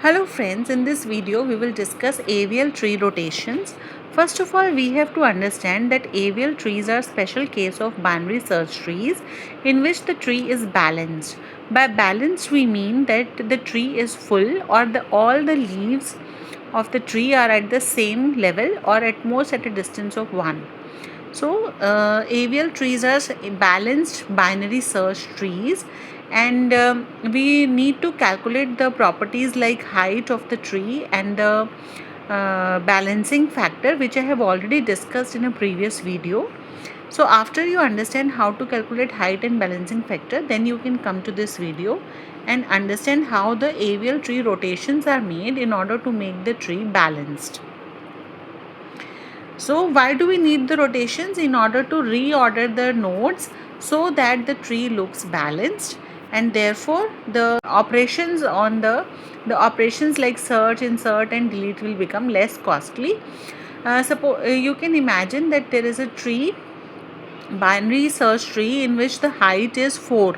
Hello friends, in this video we will discuss AVL tree rotations. First of all, we have to understand that AVL trees are special case of binary search trees in which the tree is balanced. By balanced we mean that the tree is full or all the leaves of the tree are at the same level or at most at a distance of 1. So, AVL trees are balanced binary search trees, and we need to calculate the properties like height of the tree and the balancing factor, which I have already discussed in a previous video. So, after you understand how to calculate height and balancing factor, then you can come to this video and understand how the AVL tree rotations are made in order to make the tree balanced. So why do we need the rotations? In order to reorder the nodes so that the tree looks balanced, and therefore the operations on the operations like search, insert and delete will become less costly. Suppose you can imagine that there is a tree, binary search tree, in which the height is 4.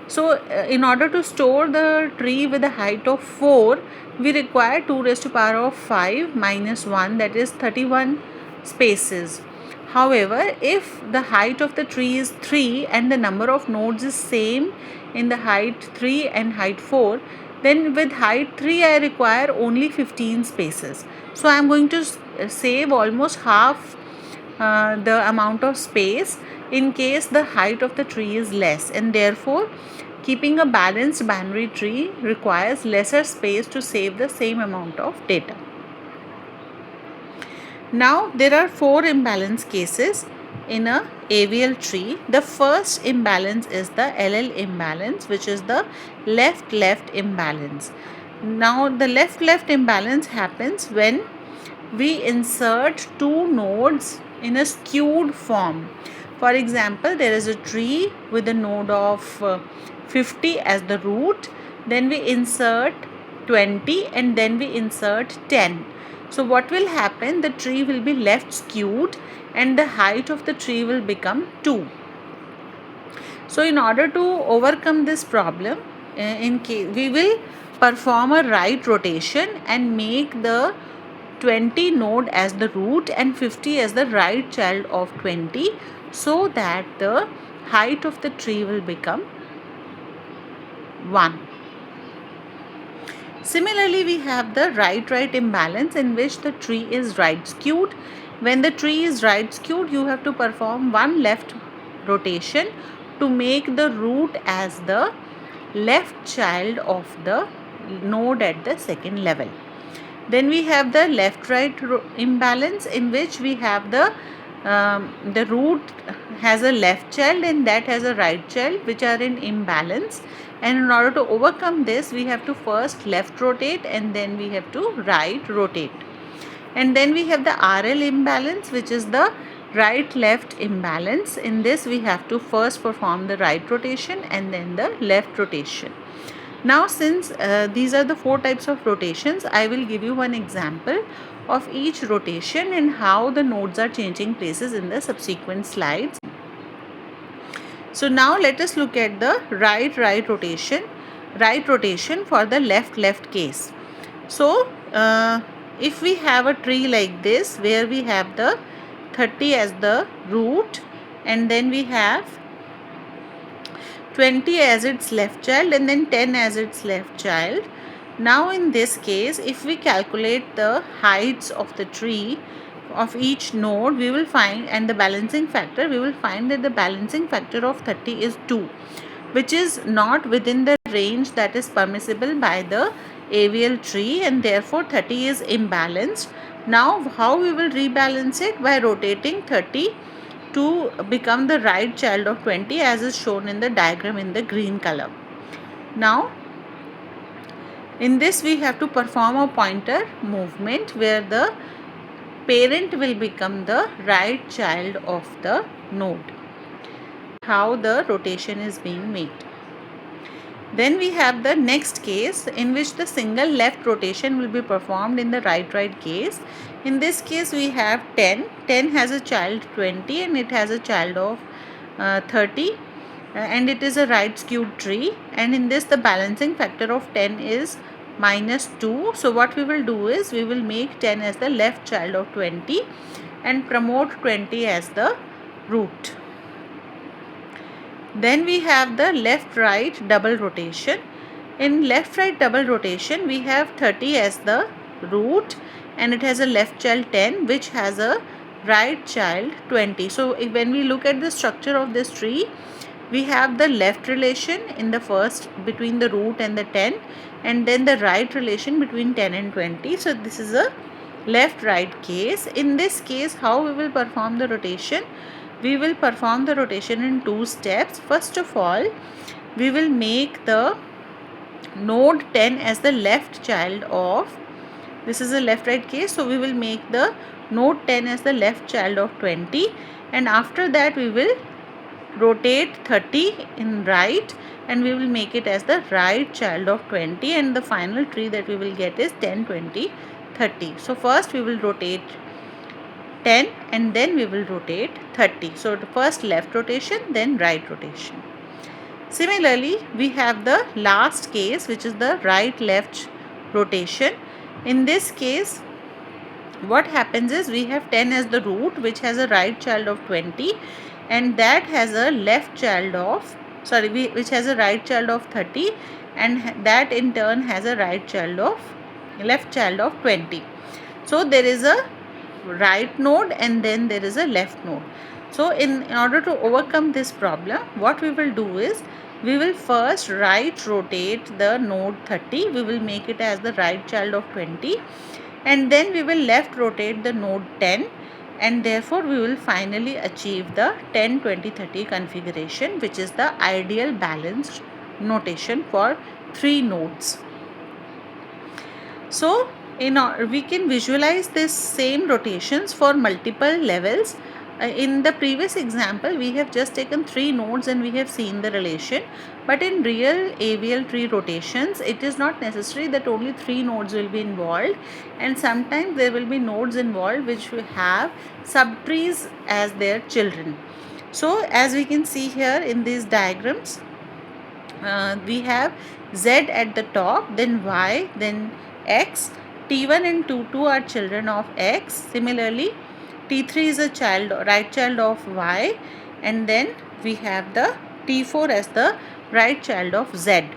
So in order to store the tree with a height of 4, we require 2 raised to power of 5 minus 1, that is 31 spaces. However, if the height of the tree is 3 and the number of nodes is same in the height 3 and height 4, then with height 3 I require only 15 spaces. So I am going to save almost half the amount of space in case the height of the tree is less, and therefore keeping a balanced binary tree requires lesser space to save the same amount of data. Now there are 4 imbalance cases in a AVL tree. The first imbalance is the LL imbalance, which is the left-left imbalance. Now the left-left imbalance happens when we insert 2 nodes in a skewed form. For example, there is a tree with a node of 50 as the root, then we insert 20 and then we insert 10. So what will happen? The tree will be left skewed and the height of the tree will become 2. So in order to overcome this problem, we will perform a right rotation and make the 20 node as the root and 50 as the right child of 20, so that the height of the tree will become 1. Similarly, we have the right-right imbalance in which the tree is right skewed. When the tree is right skewed, you have to perform one left rotation to make the root as the left child of the node at the second level. Then we have the left-right imbalance in which we have the root has a left child and that has a right child, which are in imbalance, and in order to overcome this we have to first left rotate and then we have to right rotate. And then we have the RL imbalance, which is the right left imbalance. In this we have to first perform the right rotation and then the left rotation. Now since these are the 4 types of rotations, I will give you one example of each rotation and how the nodes are changing places in the subsequent slides. So now let us look at the right rotation for the left case. So if we have a tree like this where we have the 30 as the root and then we have 20 as its left child and then 10 as its left child. Now in this case, if we calculate the heights of the tree of each node, we will find, and the balancing factor, we will find that the balancing factor of 30 is 2, which is not within the range that is permissible by the AVL tree, and therefore 30 is imbalanced. Now how we will rebalance it? By rotating 30 to become the right child of 20, as is shown in the diagram in the green color. Now in this we have to perform a pointer movement where the parent will become the right child of the node. How the rotation is being made. Then we have the next case in which the single left rotation will be performed in the right case. In this case we have 10. 10 has a child 20 and it has a child of 30 and it is a right skewed tree, and in this the balancing factor of 10 is minus 2. So what we will do is we will make 10 as the left child of 20 and promote 20 as the root. Then we have the left right double rotation. In left right double rotation we have 30 as the root and it has a left child 10 which has a right child 20. So when we look at the structure of this tree, we have the left relation in the first between the root and the 10 and then the right relation between 10 and 20. So this is a left right case. In this case, how we will perform the rotation? We will perform the rotation in 2 steps. First of all, we will make the node 10 as the left child of, this is a left right case, so we will make the node 10 as the left child of 20 and after that we will rotate 30 in right and we will make it as the right child of 20 and the final tree that we will get is 10, 20, 30. So first we will rotate 10 and then we will rotate 30. So the first left rotation, then right rotation. Similarly, we have the last case which is the right left rotation. In this case, what happens is we have 10 as the root which has a right child of 20 and that has a left child of which has a right child of 30 and that in turn has a right child of left child of 20. So there is a right node and then there is a left node. So in order to overcome this problem, what we will do is we will first right rotate the node 30, we will make it as the right child of 20 and then we will left rotate the node 10 and therefore we will finally achieve the 10, 20, 30 configuration which is the ideal balanced notation for 3 nodes. So we can visualize this same rotations for multiple levels. In the previous example, we have just taken 3 nodes and we have seen the relation. But in real AVL tree rotations, it is not necessary that only 3 nodes will be involved. And sometimes there will be nodes involved which will have subtrees as their children. So as we can see here in these diagrams, we have Z at the top, then Y, then X. T1 and T2 are children of X. Similarly, T3 is a right child of Y and then we have the T4 as the right child of Z.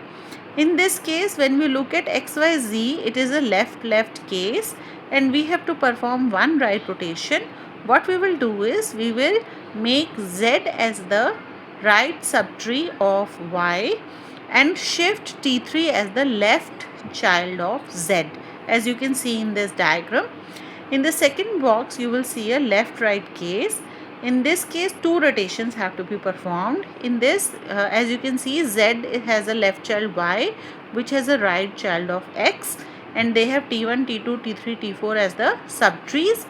In this case, when we look at XYZ, it is a left case and we have to perform one right rotation. What we will do is we will make Z as the right subtree of Y and shift T3 as the left child of Z, as you can see in this diagram. In the second box, you will see a left-right case. In this case, 2 rotations have to be performed. In this, as you can see, Z has a left child Y, which has a right child of X, and they have T1, T2, T3, T4 as the subtrees.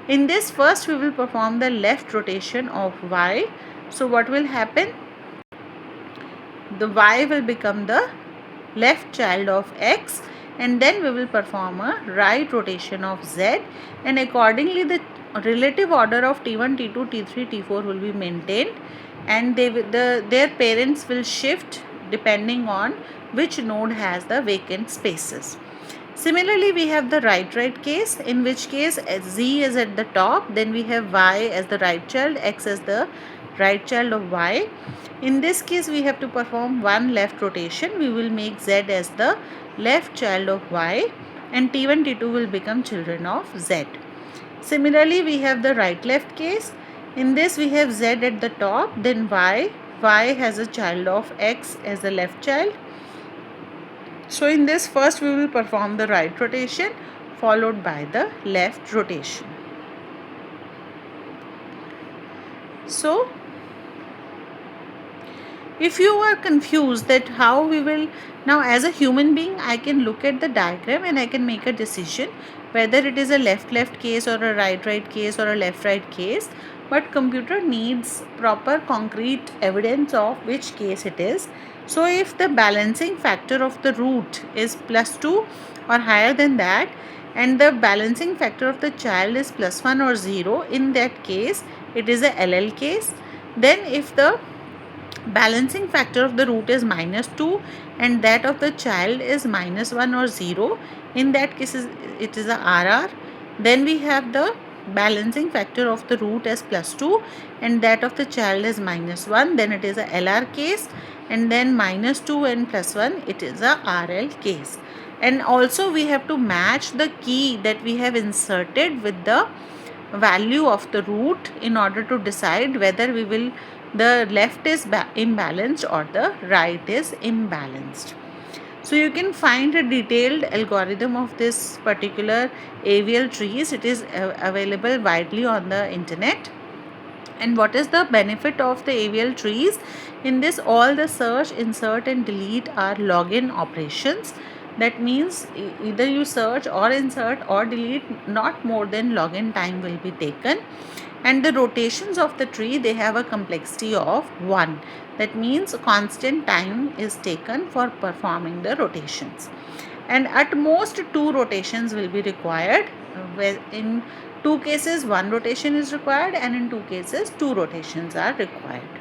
In this, first we will perform the left rotation of Y. So what will happen? The Y will become the left child of X and then we will perform a right rotation of Z and accordingly the relative order of T1, T2, T3, T4 will be maintained and their parents will shift depending on which node has the vacant spaces. Similarly, we have the right case, in which case Z is at the top, then we have Y as the right child, X as the right child of Y. In this case, we have to perform one left rotation. We will make Z as the left child of Y and T1, T2 will become children of Z. Similarly, we have the right left case. In this, we have Z at the top, then Y. Y has a child of X as the left child. So in this, first we will perform the right rotation followed by the left rotation. So if you are confused that how we will, now as a human being I can look at the diagram and I can make a decision whether it is a left case or a right case or a left case, but computer needs proper concrete evidence of which case it is. So if the balancing factor of the root is +2 or higher than that and the balancing factor of the child is +1 or 0, in that case it is a LL case. Then if the balancing factor of the root is -2 and that of the child is -1 or 0. In that case it is a RR. Then we have the balancing factor of the root as +2 and that of the child is -1, then it is a LR case, and then -2 and +1 it is a RL case. And also we have to match the key that we have inserted with the value of the root in order to decide whether we will the left is imbalanced or the right is imbalanced. So you can find a detailed algorithm of this particular AVL trees. It is available widely on the internet. And what is the benefit of the AVL trees? In this, all the search, insert and delete are login operations. That means either you search or insert or delete, not more than login time will be taken. And the rotations of the tree, they have a complexity of 1. That means constant time is taken for performing the rotations. And at most 2 rotations will be required, where in 2 cases 1 rotation is required and in 2 cases 2 rotations are required.